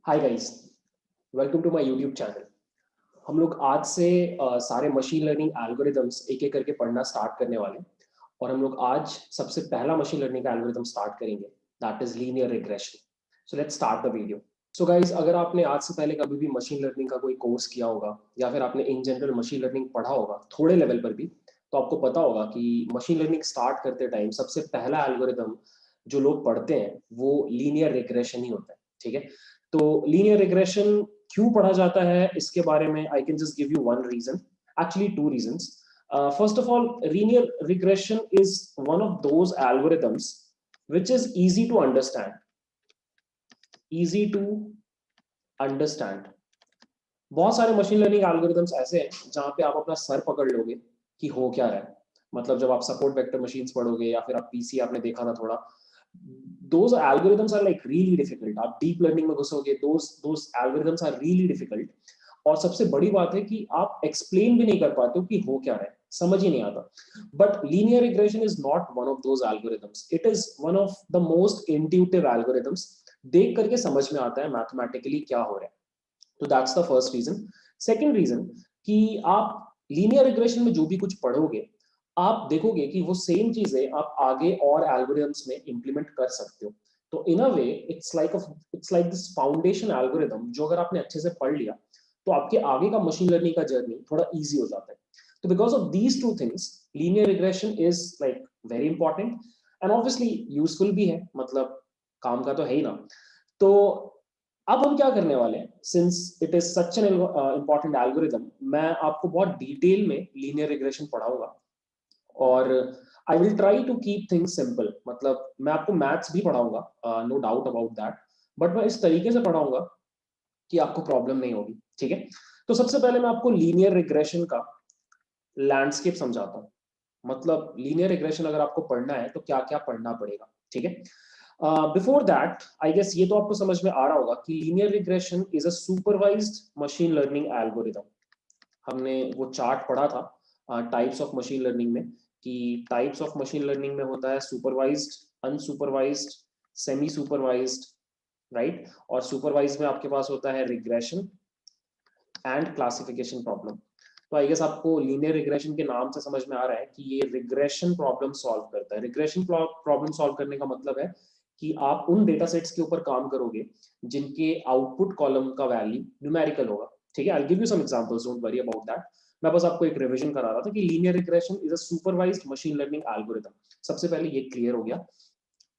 Hi guys, welcome to my YouTube channel. हम लोग आज से सारे मशीन लर्निंग एल्गोरिदम्स एक एक करके पढ़ना स्टार्ट करने वाले हैं। और हम लोग आज सबसे पहला मशीन लर्निंग का एल्गोरिदम स्टार्ट करेंगे, that is linear regression. So let's start the video. So guys, अगर आपने आज से पहले कभी भी मशीन लर्निंग का कोई कोर्स किया होगा या फिर आपने इन जनरल मशीन लर्निंग पढ़ा होगा थोड़े लेवल पर भी, तो आपको पता होगा कि मशीन लर्निंग स्टार्ट करते टाइम सबसे पहला एल्गोरिदम जो लोग पढ़ते हैं वो लीनियर रिग्रेशन ही होता है। ठीक है, तो लीनियर रिग्रेशन क्यों पढ़ा जाता है इसके बारे में I can just give you one reason, actually two reasons. First of all, linear regression is one of those algorithms which is easy to understand. बहुत सारे मशीन लर्निंग एल्गोरिदम्स ऐसे हैं जहां पे आप अपना सर पकड़ लोगे कि हो क्या रहा है। मतलब जब आप सपोर्ट वेक्टर मशीन्स पढ़ोगे या फिर आप पीसी आपने देखा था थोड़ा, those algorithms are like really difficult. आप डीप लर्निंग में घुसोगे, those algorithms are really difficult. और सबसे बड़ी बात है कि आप एक्सप्लेन भी नहीं कर पाते हो कि हो क्या रहा है, समझ ही नहीं आता। But linear regression is not one of those algorithms, it is one of the most intuitive algorithms. देख करके समझ में आता है मैथमेटिकली क्या हो रहा है। तो that's the first reason. Second reason, कि आप लीनियर रिग्रेशन में जो भी कुछ पढ़ोगे आप देखोगे कि वो सेम चीजें आप आगे और एल्गोरिथम्स में इंप्लीमेंट कर सकते हो। तो in a way it's like this foundation algorithm जो अगर आपने अच्छे से पढ़ लिया तो आपके आगे का मशीन लर्निंग का जर्नी थोड़ा इजी हो जाता है। तो because of these two things linear regression is like very important and obviously useful भी है, मतलब काम का तो है ही ना। तो अब हम क्या करने वाले हैं, since it is such an important algorithm, मैं आपको बहुत डिटेल में लीनियर रिग्रेशन पढ़ाऊंगा। और I will try to keep things simple, मतलब मैं आपको मैथ्स भी पढ़ाऊंगा, no doubt about that. But मैं इस तरीके से पढ़ाऊंगा कि आपको प्रॉब्लम नहीं होगी। ठीक है, तो सबसे पहले मैं आपको लीनियर रिग्रेशन का लैंडस्केप समझाता हूँ। मतलब लीनियर रिग्रेशन अगर आपको पढ़ना है तो क्या क्या पढ़ना पड़ेगा। ठीक है, बिफोर दैट आई गेस ये तो आपको समझ में आ रहा होगा कि linear regression is a supervised machine learning algorithm. हमने वो चार्ट पढ़ा था टाइप्स ऑफ मशीन लर्निंग में, कि टाइप्स ऑफ मशीन लर्निंग में होता है supervised, unsupervised, semi supervised, right. और सुपरवाइज में आपके पास होता है रिग्रेशन एंड क्लासिफिकेशन प्रॉब्लम। तो आई गेस आपको लीनियर रिग्रेशन के नाम से समझ में आ रहा है कि ये रिग्रेशन प्रॉब्लम सॉल्व करता है। रिग्रेशन प्रॉब्लम सॉल्व करने का मतलब है कि आप उन डेटा सेट्स के ऊपर काम करोगे जिनके आउटपुट कॉलम का वैल्यू न्यूमेरिकल होगा। ठीक है, I give you some examples, don't worry about that. मैं बस आपको एक रिवीजन करा रहा था कि linear regression is a supervised machine learning algorithm. सबसे पहले ये क्लियर हो गया।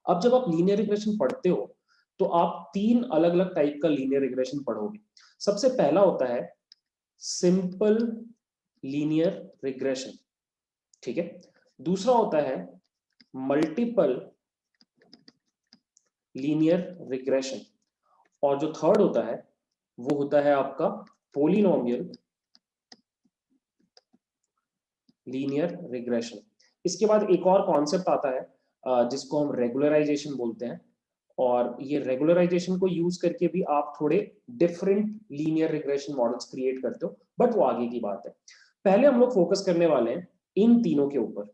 अब जब आप लीनियर रिग्रेशन पढ़ते हो तो आप तीन अलग अलग टाइप का लीनियर रिग्रेशन पढ़ोगे। सबसे पहला होता है सिंपल लीनियर रिग्रेशन। ठीक है, दूसरा होता है मल्टीपल लीनियर रिग्रेशन, और जो थर्ड होता है वो होता है आपका पोलिनोमियल लीनियर रिग्रेशन। इसके बाद एक और कॉन्सेप्ट आता है जिसको हम रेगुलराइजेशन बोलते हैं। और ये रेगुलराइजेशन को यूज करके भी आप थोड़े different linear regression models create करते हो, बट वो आगे की बात है। पहले हम लोग फोकस करने वाले हैं इन तीनों के ऊपर।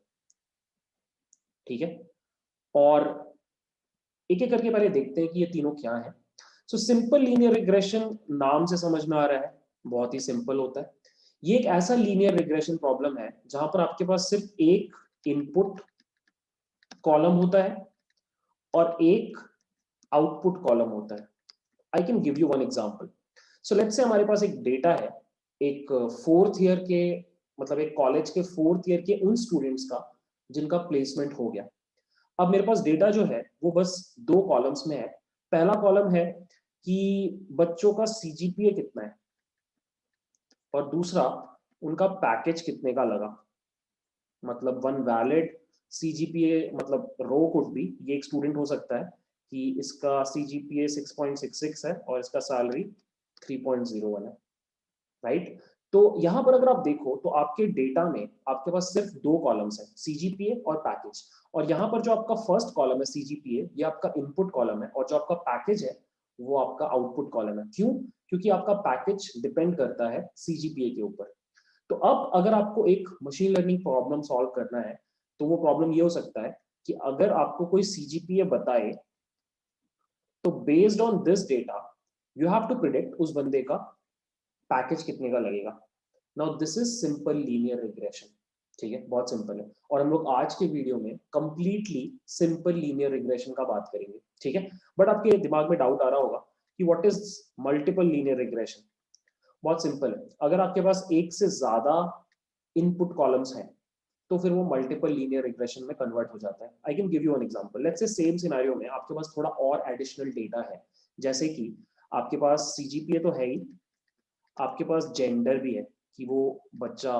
ठीक है, और एक एक करके पहले देखते हैं कि ये तीनों क्या है। सो सिंपल लीनियर रिग्रेशन नाम से समझ में आ रहा है, बहुत ही सिंपल होता है। ये एक ऐसा लीनियर रिग्रेशन प्रॉब्लम है जहां पर आपके पास सिर्फ एक इनपुट कॉलम होता है और एक आउटपुट कॉलम होता है। I can give you one example. So let's say हमारे पास एक डेटा है, एक फोर्थ ईयर के, मतलब एक कॉलेज के फोर्थ ईयर के उन स्टूडेंट्स का जिनका प्लेसमेंट हो गया। अब मेरे पास डेटा जो है वो बस दो कॉलम्स में है। पहला कॉलम है कि बच्चों का सीजीपीए कितना है, और दूसरा उनका पैकेज कितने का लगा। मतलब वन वैलिड सीजीपीए, मतलब रो कुड बी, ये एक स्टूडेंट हो सकता है कि इसका सीजीपीए 6.66 है और इसका सैलरी 3.01 है, राइट। तो यहां पर अगर आप देखो तो आपके डेटा में आपके पास सिर्फ दो कॉलम्स हैं, सीजीपीए और पैकेज। और यहाँ पर जो आपका फर्स्ट कॉलम है सीजीपीए, ये आपका इनपुट कॉलम है, और जो आपका पैकेज है वो आपका आउटपुट कॉलम है। क्यों? क्योंकि आपका पैकेज डिपेंड करता है सीजीपीए के ऊपर। तो अब अगर आपको एक मशीन लर्निंग प्रॉब्लम सॉल्व करना है तो वो प्रॉब्लम ये हो सकता है कि अगर आपको कोई सीजीपीए बताए तो based on this data you have to predict उस बंदे का पैकेज कितने का लगेगा। Now this is simple linear regression, ठीक है, बहुत सिंपल है। और हम लोग आज के वीडियो में कंप्लीटली सिंपल लीनियर रिग्रेशन का बात करेंगे, ठीक है। बट आपके दिमाग में डाउट आ रहा होगा कि what is multiple linear regression. बहुत सिंपल है, अगर आपके पास एक से ज्यादा इनपुट कॉलम्स हैं तो फिर वो मल्टीपल लीनियर रिग्रेशन में कन्वर्ट हो जाता है। I can give you an example. Let's say same scenario में आपके पास थोड़ा और एडिशनल डेटा है, जैसे कि आपके पास सीजीपीए तो है ही, आपके पास जेंडर भी है कि वो बच्चा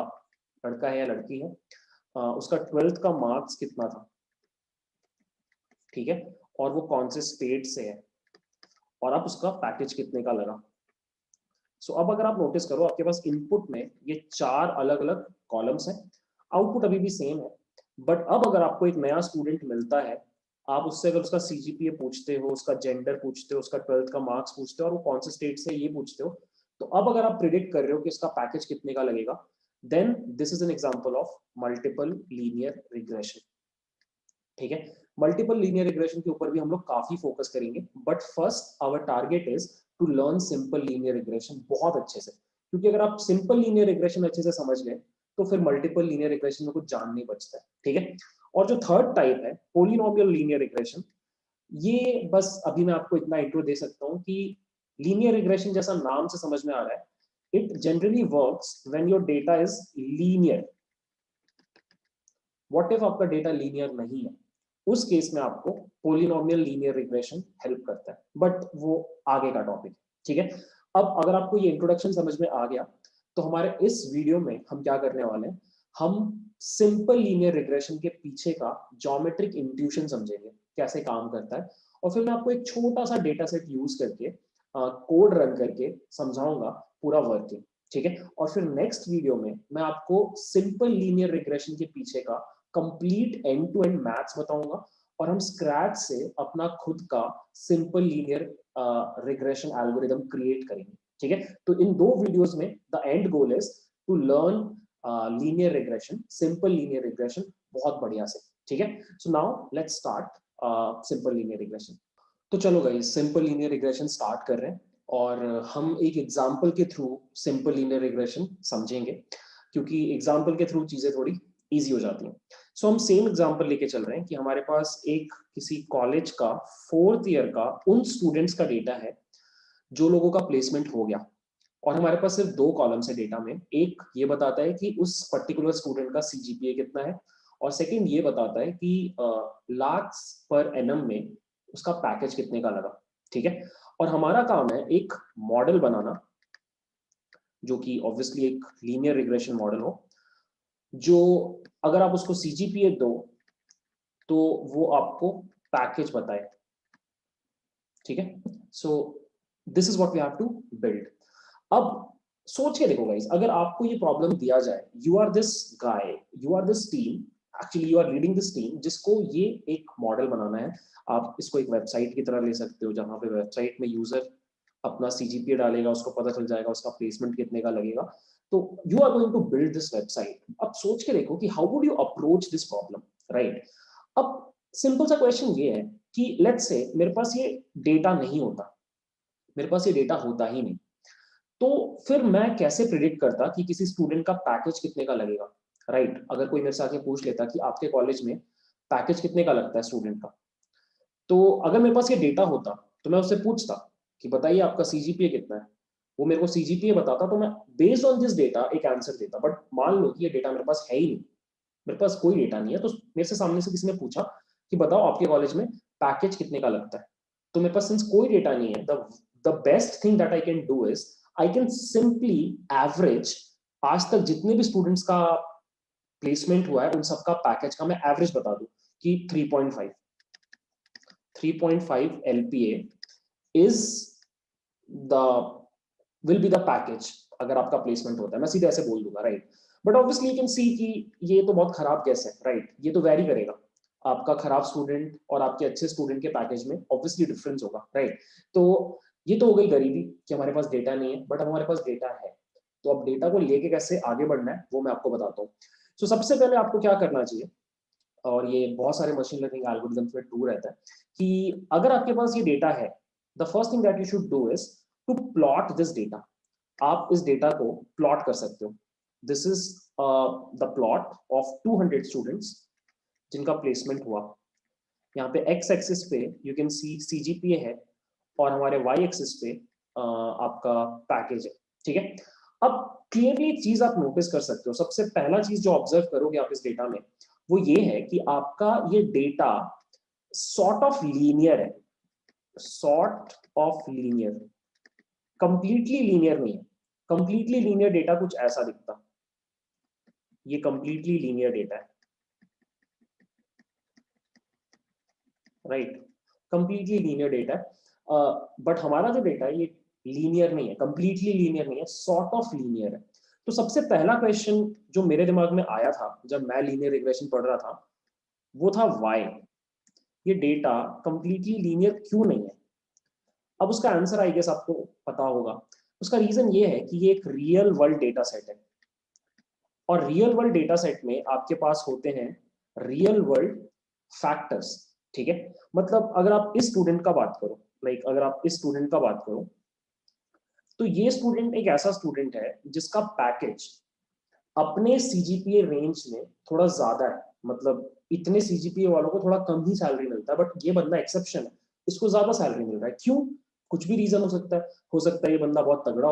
लड़का है या लड़की है, उसका 12th का मार्क्स कितना था, ठीक है, और वो कौन से स्टेट से है, और आप उसका पैकेज कितने का लगा। सो अब अगर आप नोटिस करो आपके पास इनपुट में ये 4 अलग अलग कॉलम्स हैं, आउटपुट अभी भी सेम है। बट अब अगर आपको एक नया स्टूडेंट मिलता है, आप उससे अगर उसका सीजीपीए पूछते हो, उसका जेंडर पूछते हो, उसका 12th का मार्क्स पूछते हो और वो कौन से स्टेट से ये पूछते हो, तो अब अगर आप प्रिडिक्ट कर रहे हो कि इसका पैकेज कितने का लगेगा, then this is an example of multiple linear regression, ठीक है। मल्टीपल लीनियर रिग्रेशन के ऊपर भी हम लोग काफी फोकस करेंगे, but first our target is to learn simple linear regression बहुत अच्छे से, क्योंकि अगर आप सिंपल लीनियर रिग्रेशन अच्छे से समझ गए तो फिर मल्टीपल लीनियर रिग्रेशन में कुछ जान नहीं बचता है, ठीक है। और जो थर्ड टाइप है पॉलिनोमियल लीनियर रिग्रेशन, ये बस अभी मैं आपको इतना इंट्रो दे सकता हूँ कि लीनियर रिग्रेशन जैसा नाम से समझ में आ रहा है, it generally works when your data is linear. What if आपका डेटा लीनियर नहीं है, उस केस में आपको पॉलिनोमियल लीनियर रिग्रेशन हेल्प करता है, बट वो आगे का टॉपिक, ठीक है। अब अगर आपको ये इंट्रोडक्शन समझ में आ गया तो हमारे इस वीडियो में हम क्या करने वाले हैं, हम सिंपल लीनियर रिग्रेशन के पीछे का ज्योमेट्रिक इंट्यूशन समझेंगे, कैसे काम करता है, और फिर मैं आपको एक छोटा सा डेटा सेट यूज करके कोड रन करके समझाऊंगा पूरा वर्किंग, ठीक है। और फिर नेक्स्ट वीडियो में मैं आपको सिंपल लीनियर रिग्रेशन के पीछे का complete end to end maths बताऊंगा, और हम स्क्रैच से अपना खुद का simple linear regression algorithm create करेंगे, ठीक है। तो इन दो वीडियोस में the end goal is to learn linear regression, simple linear regression बहुत बढ़िया से, ठीक है। So now let's start simple linear regression. तो चलो guys simple linear regression start कर रहे हैं, और हम एक एग्जांपल के थ्रू सिंपल लीनियर रिग्रेशन समझेंगे, क्योंकि एग्जांपल के थ्रू चीजें थोड़ी इजी हो जाती हैं। सो हम सेम एग्जांपल लेके चल रहे हैं कि हमारे पास एक किसी कॉलेज का 4th ईयर का उन स्टूडेंट्स का डेटा है जो लोगों का प्लेसमेंट हो गया, और हमारे पास सिर्फ 2 कॉलम्स है डेटा में। एक ये बताता है कि उस पर्टिकुलर स्टूडेंट का सीजीपीए कितना है, और सेकंड ये बताता है कि लाख्स पर एनम में उसका पैकेज कितने का लगा, ठीक है। और हमारा काम है एक मॉडल बनाना, जो कि ऑब्वियसली एक लीनियर रिग्रेशन मॉडल हो, जो अगर आप उसको सीजीपीए दो तो वो आपको पैकेज बताए, ठीक है। So this is what we have to build. अब सोच के देखो गाइस, अगर आपको ये प्रॉब्लम दिया जाए, you are this guy, you are this team, actually you are leading this team जिसको ये एक मॉडल बनाना है। आप इसको एक वेबसाइट की तरह ले सकते हो, जहां पे वेबसाइट में यूजर अपना सीजीपीए डालेगा, उसको पता चल जाएगा उसका प्लेसमेंट कितने का लगेगा। तो you are going to build this website. अब सोच के देखो कि how would you approach this problem, right. अब सिंपल सा क्वेश्चन ये है कि लेट्स से मेरे पास ये डेटा नहीं होता, मेरे पास ये डेटा होता ही नहीं, तो फिर मैं कैसे प्रिडिक्ट करता कि किसी स्टूडेंट का पैकेज कितने का लगेगा, राइट। अगर कोई मेरे से आके पूछ लेता कि आपके कॉलेज में पैकेज कितने का लगता है स्टूडेंट का, तो अगर मेरे पास ये डेटा होता तो मैं उससे पूछता कि बताइए आपका सीजीपीए कितना है। वो मेरे को सीजीपीए बताता तो मैं बेस्ड ऑन दिस डेटा एक आंसर देता। बट मान लो कि ये डेटा मेरे पास है ही नहीं, मेरे पास कोई डेटा नहीं है, तो मेरे से सामने से किसी ने पूछा कि बताओ आपके कॉलेज में पैकेज कितने का लगता है, तो मेरे पास सिंस कोई डेटा नहीं है, the best thing that I can do is I can simply average आज तक जितने भी स्टूडेंट्स का प्लेसमेंट हुआ है उन सबका पैकेज का मैं एवरेज बता दूं कि 3.5 LPA is the will be the package अगर आपका प्लेसमेंट होता है, मैं सीधे ऐसे बोल दूंगा, right. But obviously you can सी कि ये तो बहुत खराब गैस है, राइट। ये तो वेरी करेगा, आपका खराब स्टूडेंट और आपके अच्छे स्टूडेंट के पैकेज में ऑब्वियसली डिफरेंस होगा, राइट। तो ये तो हो गई गरीबी कि हमारे पास डेटा नहीं है, बट अब हमारे पास डेटा है, तो अब डेटा को लेके कैसे आगे बढ़ना है वो मैं आपको बताता हूँ। सो सबसे पहले आपको क्या करना चाहिए, और ये बहुत सारे मशीन लर्निंग एल्गोरिथम्स में टू रहता है, कि अगर आपके पास ये डेटा है, the first thing that you should do is to plot this data, आप इस डेटा को प्लॉट कर सकते हो। This is the plot of 200 students जिनका प्लेसमेंट हुआ। यहाँ पे एक्स एक्सिस पे यू कैन सी सीजीपीए है और हमारे वाई एक्सिस पे आपका पैकेज है, ठीक है। अब क्लियरली एक चीज आप नोटिस कर सकते हो, सबसे पहला चीज जो ऑब्जर्व करोगे आप इस डेटा में, वो ये है कि आपका ये डेटा सॉर्ट ऑफ लीनियर है, sort of linear, completely linear नहीं है। कंप्लीटली लीनियर डेटा कुछ ऐसा दिखता, ये कंप्लीटली लीनियर डेटा है, राइट, कंप्लीटली लीनियर डेटा है। बट हमारा जो डेटा है ये लीनियर नहीं है, कंप्लीटली लीनियर नहीं है, सॉर्ट ऑफ लीनियर है। तो सबसे पहला क्वेश्चन जो मेरे दिमाग में आया था जब मैं लीनियर रिग्रेशन पढ़ रहा था, वो था व्हाई ये डेटा कंप्लीटली लीनियर क्यों नहीं है। अब उसका आंसर आई गेस आपको पता होगा। उसका रीजन ये है कि ये एक रियल वर्ल्ड डेटा सेट है, और रियल वर्ल्ड डेटा सेट में आपके पास होते हैं रियल वर्ल्ड फैक्टर्स, ठीक है। मतलब अगर आप इस स्टूडेंट का बात करो, लाइक अगर आप इस स्टूडेंट का बात करो, तो ये स्टूडेंट एक ऐसा स्टूडेंट है जिसका पैकेज अपने सीजीपीए रेंज में थोड़ा ज्यादा है। मतलब इतने सीजीपीए वालों को थोड़ा कम ही सैलरी मिलता है, बट ये बंदा एक्सेप्शन है, इसको ज्यादा सैलरी मिल रहा है। क्यों? कुछ भी रीजन हो सकता है। हो सकता है ये बंदा बहुत तगड़ा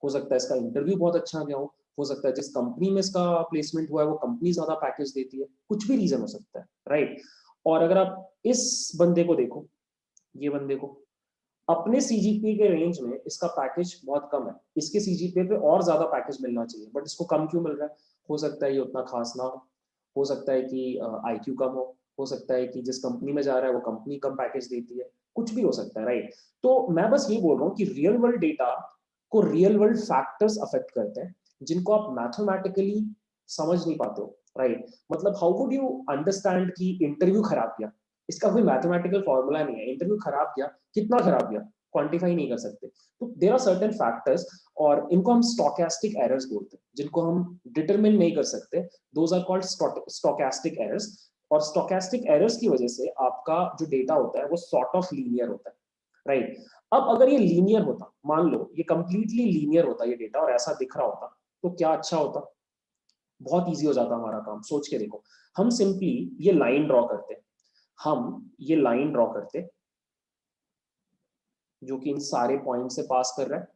हो सकता है इसका इंटरव्यू बहुत अच्छा गया हो सकता है जिस कंपनी में इसका प्लेसमेंट हुआ है वो कंपनी ज्यादा पैकेज देती है, कुछ भी रीजन हो सकता है, राइट। और अगर आप इस बंदे को देखो, ये बंदे को अपने सीजीपीए के रेंज में इसका पैकेज बहुत कम है, इसके सीजीपीए पे और ज्यादा पैकेज मिलना चाहिए, बट इसको कम क्यों मिल रहा है? हो सकता है ये उतना खास ना हो सकता है कि आईक्यू कम हो सकता है कि जिस कंपनी में जा रहा है वो कंपनी कम पैकेज देती है, कुछ भी हो सकता है, राइट। तो मैं बस ये बोल रहा हूँ कि रियल वर्ल्ड डेटा को रियल वर्ल्ड फैक्टर्स अफेक्ट करते हैं जिनको आप मैथमेटिकली समझ नहीं पाते हो, राइट। मतलब हाउ वुड यू अंडरस्टैंड कि इंटरव्यू खराब किया, इसका कोई मैथमेटिकल फॉर्मूला नहीं है। इंटरव्यू खराब किया, कितना खराब किया, क्वांटिफाई नहीं कर सकते। तो देयर आर सर्टेन फैक्टर्स, और इनको हम स्टोकेस्टिक एरर्स बोलते हैं, जिनको हम डिटरमिन नहीं कर सकते। Those are called stochastic errors. और स्टोकेस्टिक एरर्स की वजह से आपका जो डेटा होता है वो सॉर्ट ऑफ लीनियर होता है, राइट। अब अगर ये लीनियर होता, मान लो ये कंप्लीटली लीनियर होता ये डेटा और ऐसा दिख रहा होता, तो क्या अच्छा होता, बहुत इजी हो जाता हमारा काम। सोच के देखो, हम सिंपली ये लाइन ड्रॉ करते, हम ये लाइन ड्रॉ करते जो कि इन सारे पॉइंट से पास कर रहा है।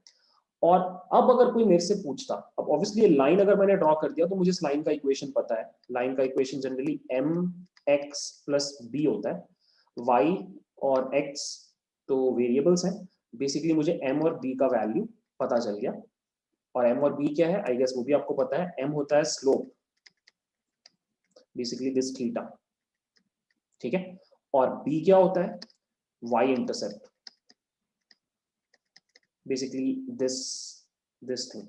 और अब अगर कोई मेरे से पूछता, अब ऑब्वियसली ये लाइन अगर मैंने ड्रॉ कर दिया तो मुझे इस लाइन का इक्वेशन पता है। लाइन का equation generally m x plus b होता है। वाई और एक्स तो वेरिएबल्स हैं, बेसिकली मुझे एम और बी का वैल्यू पता चल गया। और एम और बी क्या है आई गेस वो भी आपको पता है। एम होता है स्लोप, बेसिकली दिस थीटा, ठीक है। और बी क्या होता है? Y intercept, basically this this thing,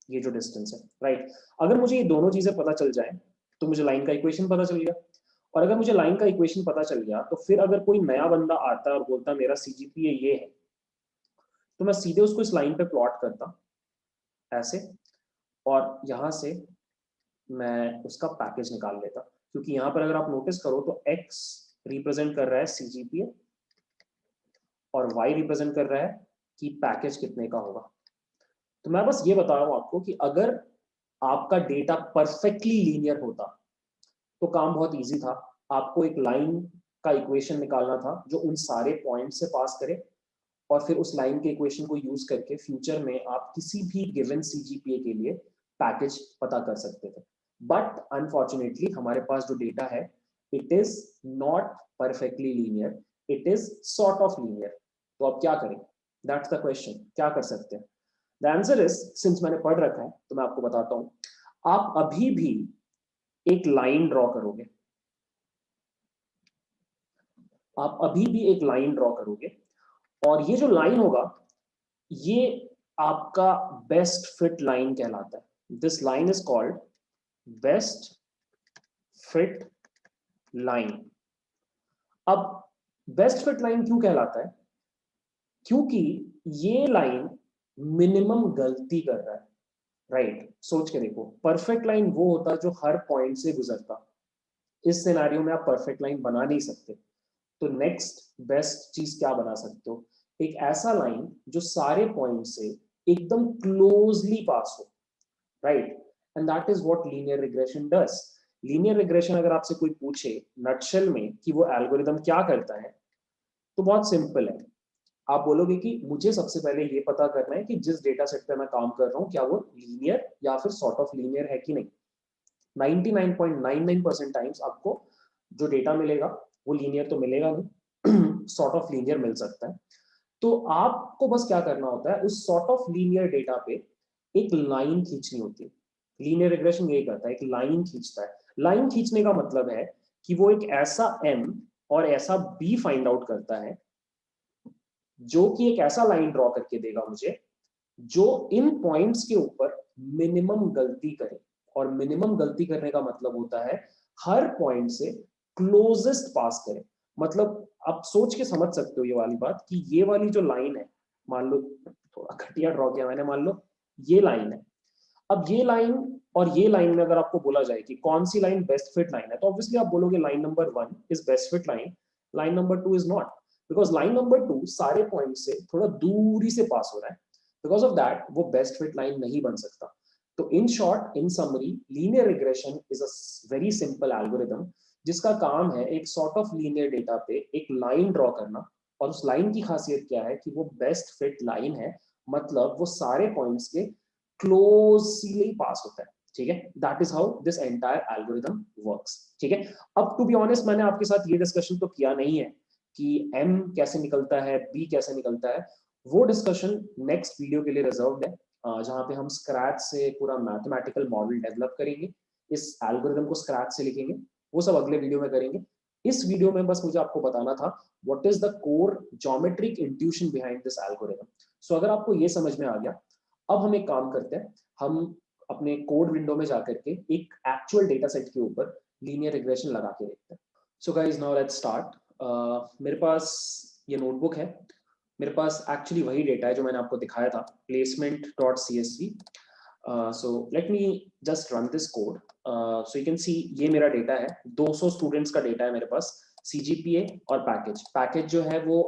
ये जो डिस्टेंस है, राइट। अगर मुझे ये दोनों चीजें पता चल जाए तो मुझे लाइन का इक्वेशन पता चल गया। और अगर मुझे लाइन का इक्वेशन पता चल गया तो फिर अगर कोई नया बंदा आता है और बोलता मेरा सीजीपीए ये है, तो मैं सीधे उसको इस लाइन पे प्लॉट करता ऐसे, और यहां से मैं उसका पैकेज निकाल लेता। क्योंकि यहां पर अगर आप नोटिस करो तो x रिप्रेजेंट कर रहा है सीजीपीए और y रिप्रेजेंट कर रहा है कि पैकेज कितने का होगा। तो मैं बस ये बता रहा हूं आपको कि अगर आपका डेटा परफेक्टली लीनियर होता तो काम बहुत इजी था। आपको एक लाइन का इक्वेशन निकालना था जो उन सारे पॉइंट से पास करे, और फिर उस लाइन के इक्वेशन को यूज करके फ्यूचर में आप किसी भी गिवन सीजीपीए के लिए पैकेज पता कर सकते थे। बट अनफॉर्चुनेटली हमारे पास जो डेटा है it is not perfectly linear, it is sort of linear. तो अब क्या करें? दैट्स द क्वेश्चन, क्या कर सकते हैं? द आंसर इज, सिंस मैंने पढ़ रखा है तो मैं आपको बताता हूं। आप अभी भी एक लाइन ड्रॉ करोगे, आप अभी भी एक लाइन ड्रॉ करोगे, और ये जो लाइन होगा ये आपका बेस्ट फिट लाइन कहलाता है। This line is called best fit line. अब बेस्ट फिट लाइन क्यों कहलाता है? क्योंकि ये लाइन मिनिमम गलती कर रहा है, राइट। सोच के देखो, परफेक्ट लाइन वो होता है जो हर पॉइंट से गुजरता। इस सिनेरियो में आप परफेक्ट लाइन बना नहीं सकते, तो नेक्स्ट बेस्ट चीज क्या बना सकते हो? एक ऐसा लाइन जो सारे पॉइंट से एकदम क्लोजली पास हो, right? And that is what linear regression does. Linear regression अगर आपसे कोई पूछे नटशेल में कि वो एल्गोरिदम क्या करता है, तो बहुत सिंपल है। आप बोलोगे कि मुझे सबसे पहले ये पता करना है कि जिस डेटा सेट पे मैं काम कर रहा हूँ क्या वो लीनियर या फिर सॉर्ट ऑफ लीनियर है कि नहीं। 99.99% टाइम्स आपको जो डेटा मिलेगा वो लीनियर तो मिलेगा नहीं, सॉर्ट ऑफ लीनियर मिल सकता है। तो आपको बस क्या करना होता है, उस सॉर्ट ऑफ लीनियर डेटा पे एक लाइन खींचनी होती है। लीनियर रिग्रेशन यही करता है, एक लाइन खींचता है। लाइन खींचने का मतलब है कि वो एक ऐसा m और ऐसा b फाइंड आउट करता है जो कि एक ऐसा लाइन ड्रॉ करके देगा मुझे जो इन पॉइंट्स के ऊपर मिनिमम गलती करे। और मिनिमम गलती करने का मतलब होता है हर पॉइंट से क्लोजेस्ट पास करे। मतलब आप सोच के समझ सकते हो ये वाली बात कि ये वाली जो लाइन है, मान लो थोड़ा घटिया ड्रॉ किया मैंने, मान लो ये लाइन है। अब ये लाइन और ये लाइन में अगर आपको बोला जाए कि कौन सी लाइन बेस्ट फिट लाइन है, तो ऑब्वियसली आप बोलोगे line number 1 is best fit line, line number 2 is not, because line number 2 सारे पॉइंट से थोड़ा दूरी से पास हो रहा है। बिकॉज ऑफ दैट वो बेस्ट फिट लाइन नहीं बन सकता। तो in short, in summary, linear regression is a very simple algorithm जिसका काम है एक सॉर्ट ऑफ लीनियर डेटा पे एक लाइन ड्रॉ करना। और उस लाइन की खासियत क्या है कि वो बेस्ट फिट लाइन है, मतलब वो सारे पॉइंट्स के क्लोजली पास होता है। ठीक है, that is how this entire algorithm works. ठीक है, अब टू बी ऑनेस्ट मैंने आपके साथ ये डिस्कशन तो किया नहीं है कि m कैसे निकलता है, b कैसे निकलता है। वो डिस्कशन नेक्स्ट वीडियो के लिए रिजर्व्ड है, जहां पे हम स्क्रैच से पूरा मैथमेटिकल मॉडल डेवलप करेंगे, इस एल्गोरिदम को स्क्रैच से लिखेंगे। वो सब अगले वीडियो में करेंगे। इस वीडियो में बस मुझे आपको बताना था what is the core geometric intuition behind this algorithm. So अगर आपको ये समझ में आ गया, अब हम एक काम करते हैं, हम अपने कोड विंडो में जाकर के एक एक्चुअल डेटा सेट के ऊपर लीनियर रिग्रेशन लगा के देखते हैं। So guys now let's start. मेरे पास ये नोटबुक है, मेरे पास एक्चुअली वही डेटा है जो मैंने आपको दिखाया था, placement.csv। So let me just run this code. So you can सी ये मेरा डेटा है, 200 स्टूडेंट्स का डेटा है मेरे पास, CGPA और पैकेज जो है वो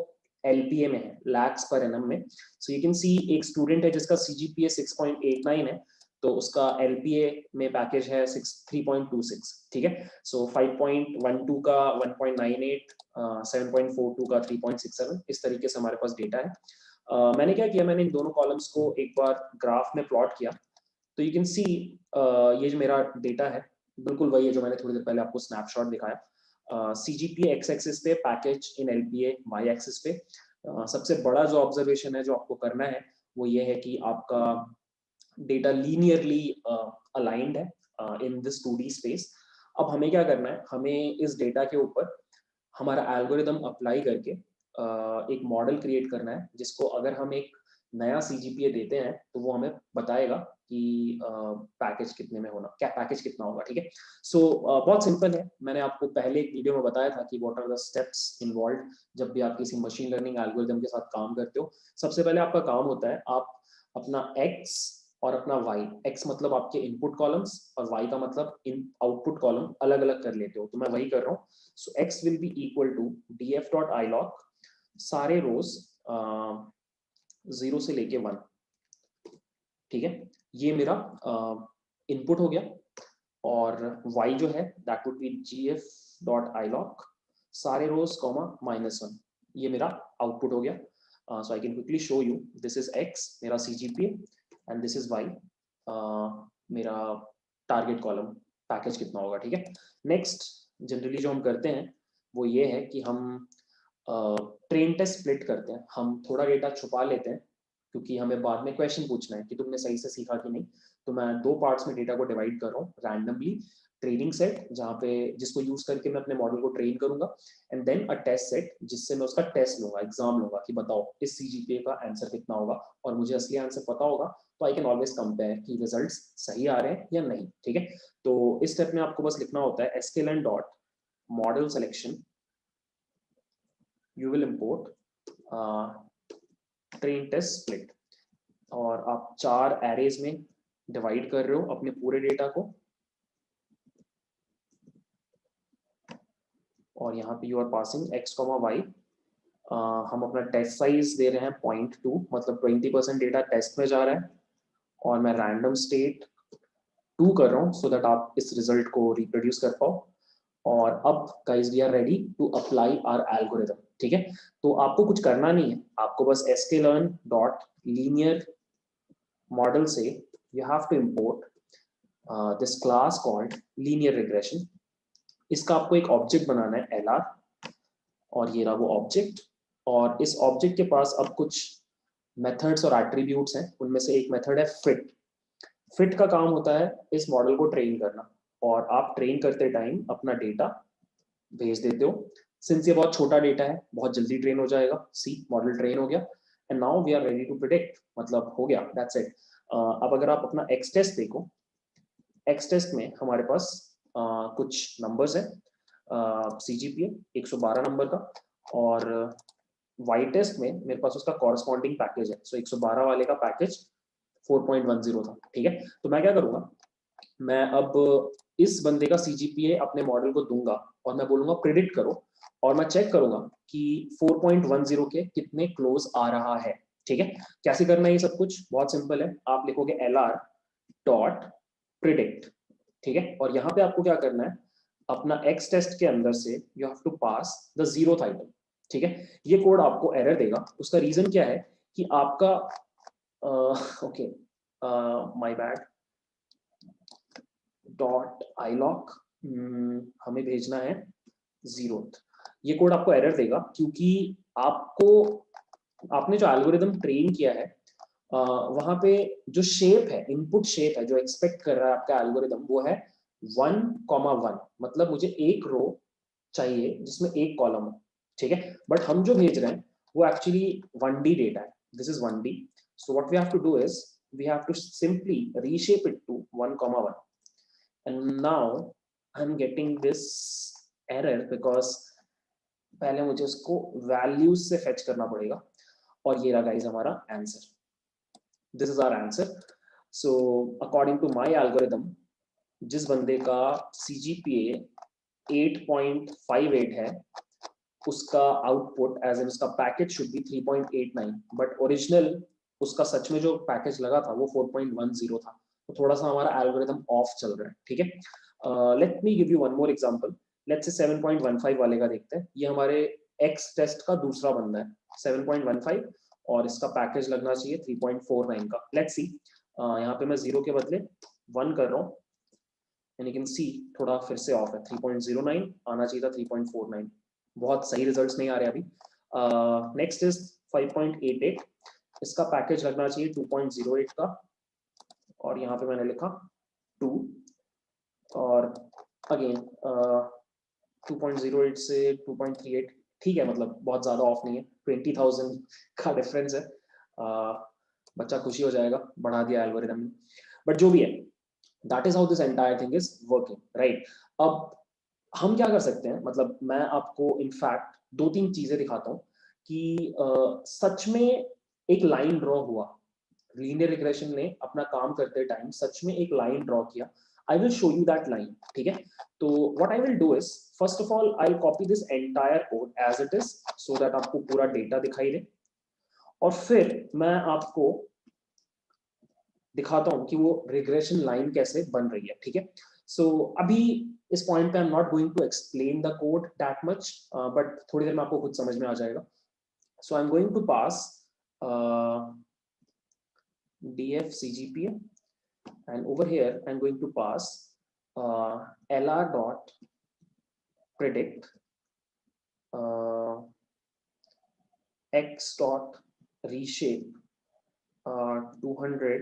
LPA में है, लैक्स पर एनम में। सो यू कैन सी एक स्टूडेंट है जिसका CGPA 6.89 है, तो उसका LPA में पैकेज है 3.26। ठीक है, सो 5.12 का 1.98, 7.42 का 3.67, इस तरीके से हमारे पास डेटा है। मैंने क्या किया, मैंने इन दोनों कॉलम्स को एक बार ग्राफ में प्लॉट किया। तो यू कैन सी ये जो मेरा डेटा है बिल्कुल वही है जो मैंने थोड़ी देर पहले आपको स्नैपशॉट दिखाया। CGPA एक्स एक्सिस पे, package in LPA y axis पे। सबसे बड़ा जो ऑब्जर्वेशन है जो आपको करना है वो ये है कि आपका डेटा लीनियरली अलाइंड है इन दिस 2D स्पेस। अब हमें क्या करना है, हमें इस डेटा के ऊपर हमारा एल्गोरिदम अप्लाई करके एक मॉडल क्रिएट करना है जिसको अगर हम एक नया CGPA देते हैं तो वो हमें बताएगा कि पैकेज कितने में होना, क्या पैकेज कितना होगा। ठीक है, सो बहुत सिंपल है। मैंने आपको पहले एक वीडियो में बताया था कि what are the steps involve जब भी आप किसी मशीन लर्निंग एल्गोरिदम के साथ काम करते हो। सबसे पहले आपका काम होता है, आप अपना x और अपना y, x मतलब आपके इनपुट कॉलम्स और y का मतलब इन आउटपुट कॉलम अलग अलग कर लेते हो, तो मैं वही कर रहा हूँ। So x will be equal to df.ilog सारे रोज 0 से लेके 1। ठीक है, ये मेरा इनपुट हो गया। और y जो है दैट वुड बी gf.ilog सारे रोज कॉमा -1, ये मेरा आउटपुट हो गया। So I can quickly show you, this is x मेरा CGPA and this is y मेरा टारगेट कॉलम, पैकेज कितना होगा। ठीक है, नेक्स्ट जनरली जो हम करते हैं वो ये है कि हम ट्रेन टेस्ट स्प्लिट करते हैं, हम थोड़ा डेटा छुपा लेते हैं क्योंकि हमें बाद में क्वेश्चन पूछना है कि तुमने सही से सीखा कि नहीं। तो मैं 2 पार्ट्स में डेटा को डिवाइड कर रहा हूँ रैंडमली, ट्रेनिंग सेट जहाँ पे जिसको यूज करके मैं अपने मॉडल को ट्रेन करूंगा, and then a test set जिससे मैं उसका टेस्ट लूंगा, एग्जाम लूंगा कि बताओ इस CGPA का आंसर कितना होगा, और मुझे असली आंसर पता होगा तो आई कैन ऑलवेज कंपेयर कि रिजल्ट्स सही आ रहे हैं या नहीं। ठीक है, तो इस स्टेप में आपको बस लिखना होता है sklearn dot model selection, you will import train test split, और आप 4 एरेज में डिवाइड कर रहे हो अपने पूरे डेटा को, और यहाँ पे you are passing x, y हम अपना टेस्ट साइज दे रहे हैं 0.2, मतलब 20% डेटा टेस्ट में जा रहा है, और मैं रैंडम स्टेट 2 कर रहा हूँ सो दैट आप इस रिजल्ट को रिप्रोड्यूस कर पाओ। और अब guys we are ready to apply our algorithm. ठीक है, तो आपको कुछ करना नहीं है, आपको बस sklearn डॉट लीनियर मॉडल से you have to import this class called linear regression. इसका आपको एक ऑब्जेक्ट बनाना है LR, और ये रहा वो ऑब्जेक्ट। और इस ऑब्जेक्ट के पास अब कुछ मेथड्स और एट्रीब्यूट्स हैं, उनमें से एक मेथड है फिट। फिट का काम होता है इस मॉडल को ट्रेन करना, और आप ट्रेन करते टाइम अपना डेटा भेज देते हो। सिंस ये बहुत छोटा डेटा है, बहुत जल्दी ट्रेन हो जाएगा। सी, मॉडल ट्रेन हो गया, and now we are ready to predict, मतलब हो गया, दैट्स इट। अब अगर आप अपना एक्स टेस्ट देखो, एक्स टेस्ट में हमारे पास कुछ नंबर्स है, CGPA 112 नंबर का, और वाई टेस्ट में मेरे पास उसका कॉरस्पॉन्डिंग पैकेज है। सो 112 वाले का पैकेज 4.10 था। ठीक है, तो मैं क्या करूंगा, मैं अब इस बंदे का CGPA अपने मॉडल को दूंगा और मैं बोलूंगा प्रिडिक्ट करो, और मैं चेक करूंगा कि 4.10 के कितने क्लोज आ रहा है। ठीक है, कैसे करना है ये सब कुछ, बहुत सिंपल है। आप लिखोगे LR डॉट प्रिडिक्ट। ठीक है, और यहाँ पे आपको क्या करना है, अपना एक्स टेस्ट के अंदर से you have to pass the 0th item. ठीक है, ये कोड आपको एरर देगा, उसका रीजन क्या है कि आपका ओके, माय बैड, डॉट आईलॉक, हमें भेजना है 0th। ये कोड आपको एरर देगा क्योंकि आपको, आपने जो एल्गोरिदम ट्रेन किया है वहां पे जो शेप है, इनपुट शेप है जो एक्सपेक्ट कर रहा है आपका एल्गोरिदम, वो है 1,1, मतलब मुझे एक रो चाहिए जिसमें एक कॉलम हो। ठीक है, बट हम जो भेज रहे हैं वो एक्चुअली 1D डेटा है, this is 1D। So what we have to do is we have to simply reshape it to 1,1, and now I am getting this error because पहले मुझे उसको वैल्यूज से फेच करना पड़ेगा, और ये रहा गाइस हमारा answer. This is our answer. So according to my algorithm, जिस बंदे का CGPA 8.58 है, उसका आउटपुट एज इन उसका package should be 3.89, but original उसका सच में जो पैकेज लगा था वो 4.10 था। तो थोड़ा सा हमारा एल्गोरिदम ऑफ चल रहा है। ठीक है, let me give you one more example. Let's say 7.15 वाले का देखते हैं। ये हमारे एक्स टेस्ट का दूसरा बंदा है 7.15, और इसका पैकेज लगना चाहिए 3.49 का। लेट्स सी, यहाँ पे मैं 0 के बदले 1 कर रहा हूँ, एंड यू कैन सी थोड़ा फिर से ऑफ है, 3.09 आना चाहिए था 3.49। बहुत सही रिजल्ट्स नहीं आ रहे अभी। नेक्स्ट इज 5.88, इसका पैकेज लगना चाहिए 2.08 का, और यहाँ पे मैंने लिखा 2, और अगेन 2.08 से 2.38, ठीक है, मतलब बहुत ज्यादा ऑफ नहीं है, 20,000 का डिफरेंस है। बच्चा खुशी हो जाएगा, बढ़ा दिया एल्गोरिदम ने, बट जो भी है, that is how this entire thing is working, right. अब हम क्या कर सकते हैं, मतलब मैं आपको इनफैक्ट 2-3 चीजें दिखाता हूँ कि सच में एक लाइन ड्रॉ हुआ, लीनियर रिग्रेशन ने अपना काम करते टाइम सच में एक लाइन ड्रॉ किया। I will show you that line. ठीक है, तो what I will do is first of all I copy this entire code as it is so that आपको पूरा डेटा दिखाई दे, और फिर मैं आपको दिखाता हूं कि वो रिग्रेशन लाइन कैसे बन रही है। ठीक है, सो अभी इस पॉइंट पे I am not going to explain the code that much, but थोड़ी देर में आपको खुद समझ में आ जाएगा। So I am going to pass df CGPA, and over here I'm going to pass LR dot predict x dot reshape 200।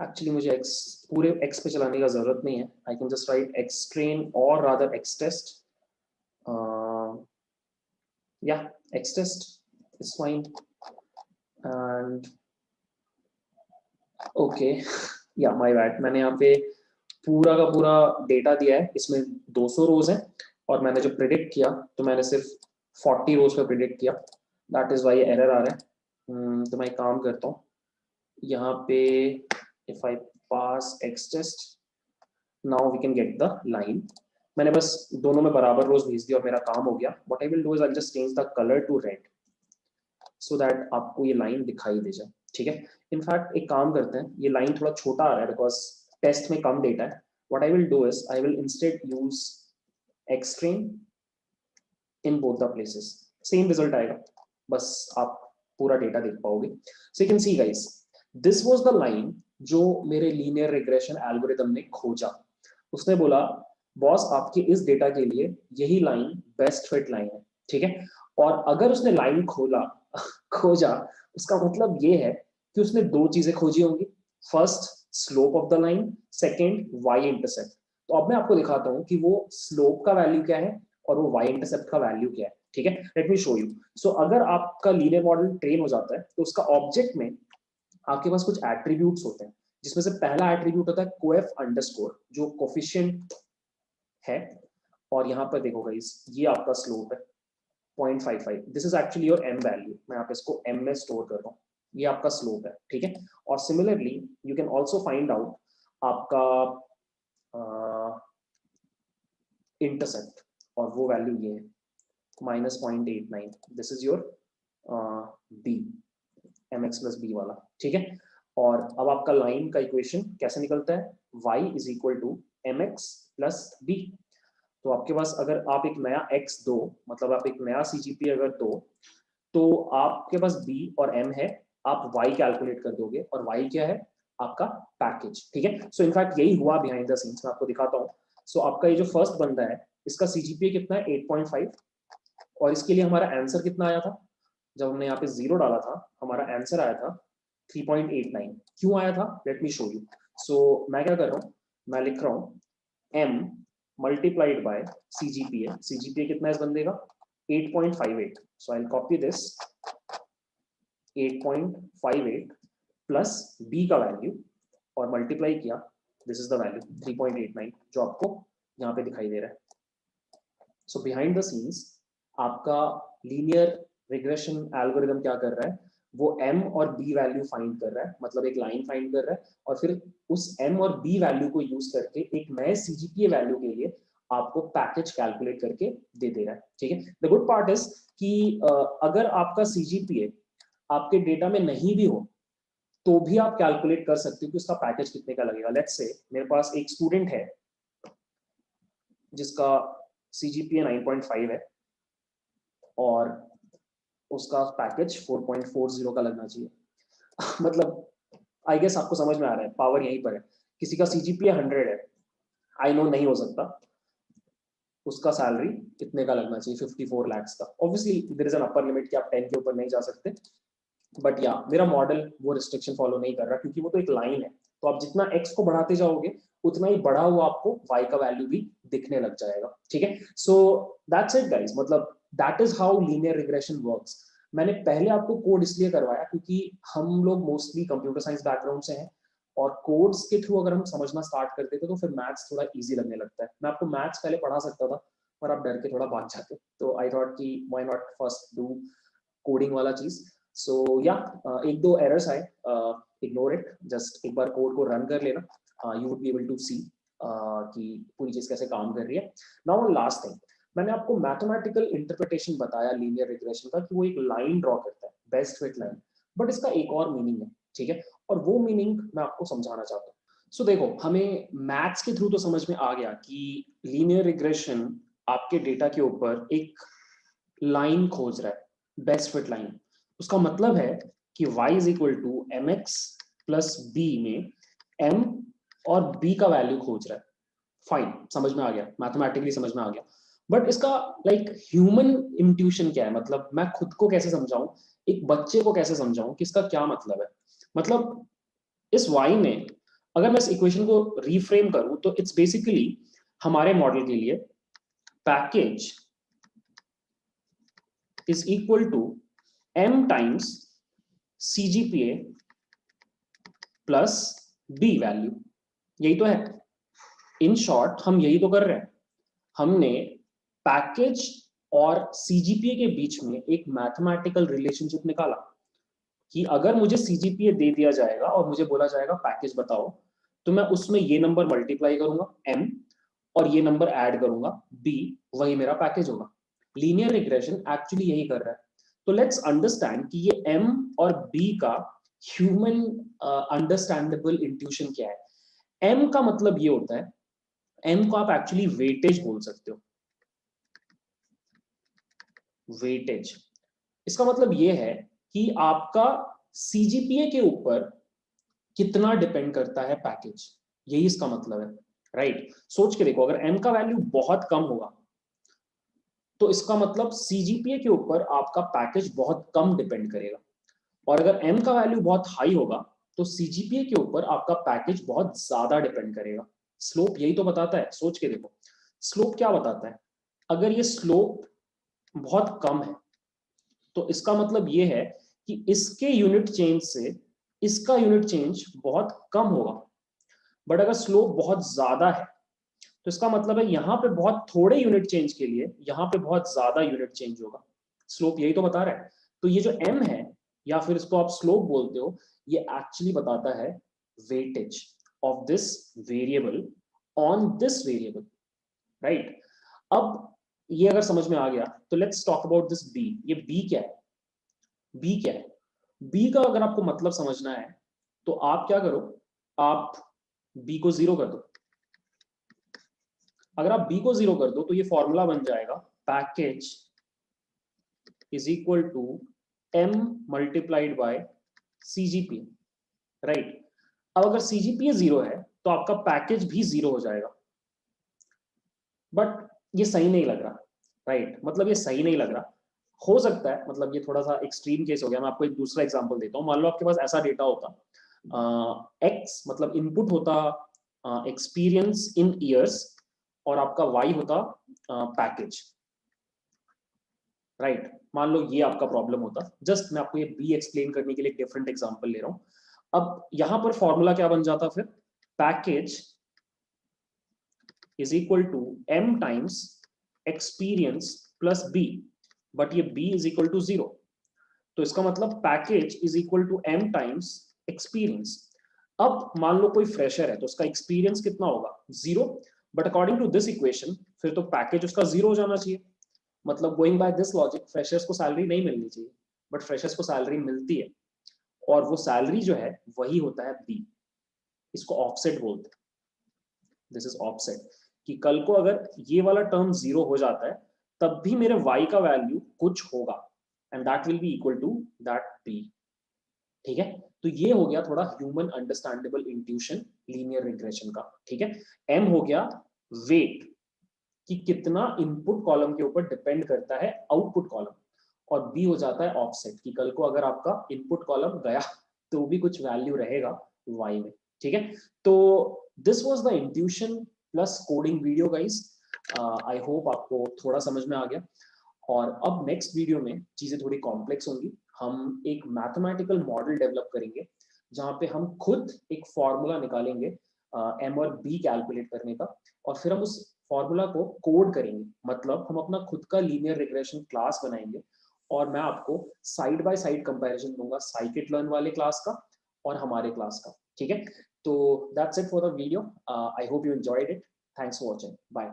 Actually मुझे x पूरे x पे चलाने का जरूरत नहीं है, आई can just right x train और रादर x test, या x test is fine, and okay, या माय बैड, मैंने यहाँ पे पूरा का पूरा डेटा दिया है, इसमें 200 रोज है, और मैंने जो प्रिडिक्ट किया तो मैंने सिर्फ 40 रोज पे प्रिडिक्ट किया, दैट इज वाई एरर आ रहा है। तो मैं एक काम करता हूँ, यहाँ पे if I pass X test, now we can get the line. मैंने बस दोनों में बराबर रोज भेज दिया और मेरा काम हो गया। What I will do is I just change the colour to red. So that आपको ये लाइन दिखाई दे जाए, ठीक है। इनफैक्ट एक काम करते हैं, ये लाइन थोड़ा छोटा आ रहा है बिकॉज टेस्ट में कम डेटा है। What I will do is I will instead use extreme in both the places, same result आएगा, बस आप पूरा डेटा देख पाओगे। So you can see guys, this was the line जो मेरे लीनियर रिग्रेशन एल्गोरिथम ने खोजा। उसने बोला बॉस आपके इस डेटा के लिए यही लाइन बेस्ट फिट लाइन है, ठीक है। और अगर उसने लाइन खोला खोजा, उसका मतलब ये है कि उसने दो चीजें खोजी होंगी, first slope of the line, second y intercept. तो अब मैं आपको दिखाता हूं कि वो स्लोप का वैल्यू क्या है और वो वाई इंटरसेप्ट का वैल्यू क्या है, ठीक है। Let me show you. So अगर आपका लीनियर मॉडल ट्रेन हो जाता है तो उसका ऑब्जेक्ट में आपके पास कुछ एट्रीब्यूट्स होते हैं, जिसमें से पहला एट्रीब्यूट होता है कोएफ अंडरस्कोर, जो कोफिशिएंट है। और यहाँ पर देखो गाइस, ये आपका स्लोप है 0.55, this is actually your m value, मैं यहाँ पे इसको एम में स्टोर कर रहा हूँ, ये आपका स्लोप है, ठीक है। और similarly you can also find out आपका इंटरसेप्ट, और वो वैल्यू ये है -0.89, this is your b, m x plus b वाला, ठीक है। और अब आपका लाइन का इक्वेशन कैसे निकलता है, y is equal to m x plus b. तो आपके पास अगर आप एक नया x दो, मतलब आप एक नया CGP अगर दो, तो आपके पास b और m है, आप y कैलकुलेट कर दोगे, और y क्या है आपका पैकेज, ठीक है। सो इनफैक्ट यही हुआ बिहाइंड द सीन्स, मैं आपको दिखाता हूँ। सो आपका ये जो फर्स्ट बंदा है, इसका CGPA कितना है 8.5, और इसके लिए हमारा आंसर कितना आया था, जब हमने यहाँ पे 0 डाला था, हमारा आंसर आया था 3.89। क्यों आया था, लेट मी शो यू। सो मैं क्या कर रहा हूँ, मैं लिख रहा हूँ m multiplied by CGPA। CGPA कितना है इस बंदे का 8.58, so I will copy this 8.58 plus b का वैल्यू और मल्टीप्लाई किया, दिस इज द वैल्यू 3.89 जो आपको यहाँ पे दिखाई दे रहा है। सो बिहाइंड द सीन्स आपका लीनियर रिग्रेशन एल्गोरिथम क्या कर रहा है, वो m और b वैल्यू फाइंड कर रहा है, मतलब एक लाइन फाइंड कर रहा है, और फिर उस m और b वैल्यू को यूज करके एक नए CGPA वैल्यू के लिए आपको पैकेज कैलकुलेट करके दे दे रहा है, ठीक है। द गुड पार्ट इज कि अगर आपका CGPA आपके डेटा में नहीं भी हो तो भी आप कैलकुलेट कर सकते हो कि उसका पैकेज कितने का लगेगा। लेट्स से मेरे पास एक स्टूडेंट है जिसका CGPA 9.5 है और उसका पैकेज 4.40 का लगना चाहिए मतलब आई गेस आपको समझ में आ रहा है, पावर यहीं पर है। किसी का CGPA 100 है, आई नो नहीं हो सकता, उसका सैलरी कितने का लगना चाहिए 54 lakhs का। Obviously there is an upper limit कि आप 10 के ऊपर नहीं जा सकते, बट या मेरा मॉडल वो रिस्ट्रिक्शन फॉलो नहीं कर रहा, क्योंकि वो तो एक लाइन है। तो आप जितना x को बढ़ाते जाओगे उतना ही बढ़ा हुआ आपको y का वैल्यू भी दिखने लग जाएगा, ठीक है। सो दैट्स इट गाइस, मतलब that is how linear regression works. मैंने पहले आपको कोड इसलिए करवाया क्योंकि हम लोग मोस्टली कंप्यूटर साइंस बैकग्राउंड से हैं, और कोड्स के थ्रू अगर हम समझना स्टार्ट करते थे तो फिर मैथ्स थोड़ा इजी लगने लगता है। मैं आपको मैथ्स पहले पढ़ा सकता था, पर आप डर के थोड़ा भाग जाते, तो आई थॉट कि why not first do coding वाला चीज। सो या एक दो एरर्स आए, इग्नोर इट, जस्ट एक बार कोड को रन कर लेना, you would be able to see कि पूरी चीज कैसे काम कर रही है। नाउ लास्ट थिंग, मैंने आपको मैथमेटिकल इंटरप्रिटेशन बताया लीनियर रिग्रेशन का कि वो एक लाइन ड्रॉ करता है, बेस्ट फिट लाइन, बट इसका एक और मीनिंग है, ठीक है, और वो मीनिंग मैं आपको समझाना चाहता हूँ। सो देखो, हमें मैथ्स के थ्रू तो समझ में आ गया कि लीनियर रिग्रेशन आपके डेटा के ऊपर एक लाइन खोज रहा है, बेस्ट फिट लाइन। उसका मतलब है कि y is equal to m x plus b में m और b का वैल्यू खोज रहा है। फाइन, समझ में आ गया, मैथमेटिकली समझ में आ गया, बट इसका लाइक ह्यूमन इंट्यूशन क्या है, मतलब मैं खुद को कैसे समझाऊं, एक बच्चे को कैसे समझाऊं कि इसका क्या मतलब है। मतलब इस y में अगर मैं इस इक्वेशन को रीफ्रेम करूं तो इट्स बेसिकली हमारे मॉडल के लिए package is equal to m times CGPA plus b value, यही तो है। इन शॉर्ट हम यही तो कर रहे हैं, हमने पैकेज और CGPA के बीच में एक मैथमेटिकल रिलेशनशिप निकाला कि अगर मुझे CGPA दे दिया जाएगा और मुझे बोला जाएगा पैकेज बताओ, तो मैं उसमें ये नंबर मल्टीप्लाई करूंगा m और ये नंबर ऐड करूंगा b, वही मेरा पैकेज होगा। लीनियर रिग्रेशन एक्चुअली यही कर रहा है। तो लेट्स अंडरस्टैंड कि ये M और B का ह्यूमन अंडरस्टैंडेबल इंट्यूशन क्या है। M का मतलब ये होता है, M को आप एक्चुअली वेटेज बोल सकते हो। वेटेज, इसका मतलब ये है कि आपका CGPA के ऊपर कितना डिपेंड करता है पैकेज, यही इसका मतलब है, राइट। सोच के देखो, अगर M का वैल्यू बहुत कम होगा तो इसका मतलब CGPA के ऊपर आपका पैकेज बहुत कम डिपेंड करेगा, और अगर M का वैल्यू बहुत हाई होगा तो CGPA के ऊपर आपका पैकेज बहुत ज्यादा डिपेंड करेगा। स्लोप यही तो बताता है, सोच के देखो, स्लोप क्या बताता है। अगर ये स्लोप बहुत कम है तो इसका मतलब ये है कि इसके यूनिट चेंज से इसका यूनिट चेंज बहुत कम होगा। बट अगर स्लोप बहुत ज्यादा है तो इसका मतलब है यहाँ पे बहुत थोड़े यूनिट चेंज के लिए यहाँ पे बहुत ज्यादा यूनिट चेंज होगा। स्लोप यही तो बता रहा है। तो ये जो M है, या फिर इसको आप स्लोप बोलते हो, ये एक्चुअली बताता है weightage of this variable on this variable, right. अब ये अगर समझ में आ गया तो let's talk about this B। ये B क्या है, B क्या है? B का अगर आपको मतलब समझना है तो आप क्या करो, आप B को 0 कर दो। अगर आप B को 0 कर दो तो ये फॉर्मूला बन जाएगा package is equal to M multiplied by CGPA, right. अब अगर CGPA 0 है तो आपका पैकेज भी 0 हो जाएगा। बट ये सही नहीं लग रहा, राइट। मतलब ये सही नहीं लग रहा। हो सकता है, मतलब ये थोड़ा सा एक्सट्रीम केस हो गया। मैं आपको एक दूसरा एग्जांपल देता हूँ। मान लो आपके पास ऐसा डेटा होता, X मतलब इनपुट होता एक्सपीरियंस इन ईयर्स, और आपका Y होता पैकेज, राइट। मान लो ये आपका प्रॉब्लम होता। जस्ट मैं आपको ये B एक्सप्लेन करने के लिए डिफरेंट एग्जांपल ले रहा हूँ। अब यहां पर फॉर्मूला क्या बन जाता फिर, package is equal to M times experience plus B, but ये B इज इक्वल टू 0। तो इसका मतलब package is equal to M times experience. अब मान लो कोई फ्रेशर है तो उसका एक्सपीरियंस कितना होगा, 0। But according to this equation फिर तो पैकेज उसका 0 हो जाना चाहिए। मतलब going by this logic freshers को सैलरी नहीं मिलनी चाहिए, बट फ्रेशर्स को सैलरी मिलती है, और वो सैलरी जो है वही होता है B। इसको ऑफसेट बोलते हैं, दिस इज ऑफसेट। कि कल को अगर ये वाला टर्म 0 हो जाता है तब भी मेरे Y का वैल्यू कुछ होगा, and that will be equal to that B। ठीक है, तो ये हो गया थोड़ा human understandable intuition linear regression का। ठीक है, M हो गया वेट, कि कितना इनपुट कॉलम के ऊपर डिपेंड करता है आउटपुट कॉलम, और B हो जाता है ऑफसेट, कि कल को अगर आपका इनपुट कॉलम गया तो भी कुछ वैल्यू रहेगा Y में। ठीक है, तो this was the intuition plus coding video guys. I hope आपको थोड़ा समझ में आ गया। और अब नेक्स्ट वीडियो में चीजें थोड़ी कॉम्प्लेक्स होंगी। हम एक मैथमेटिकल मॉडल डेवलप करेंगे जहां पे हम खुद एक फॉर्मूला निकालेंगे M और B कैलकुलेट करने का, और फिर हम उस फॉर्मूला को कोड करेंगे। मतलब हम अपना खुद का लीनियर रिग्रेशन क्लास बनाएंगे, और मैं आपको साइड बाय साइड कंपैरिजन दूंगा साइकिट लर्न वाले क्लास का और हमारे क्लास का। ठीक है, तो that's it for the video. I hope you enjoyed it. Thanks for watching, bye.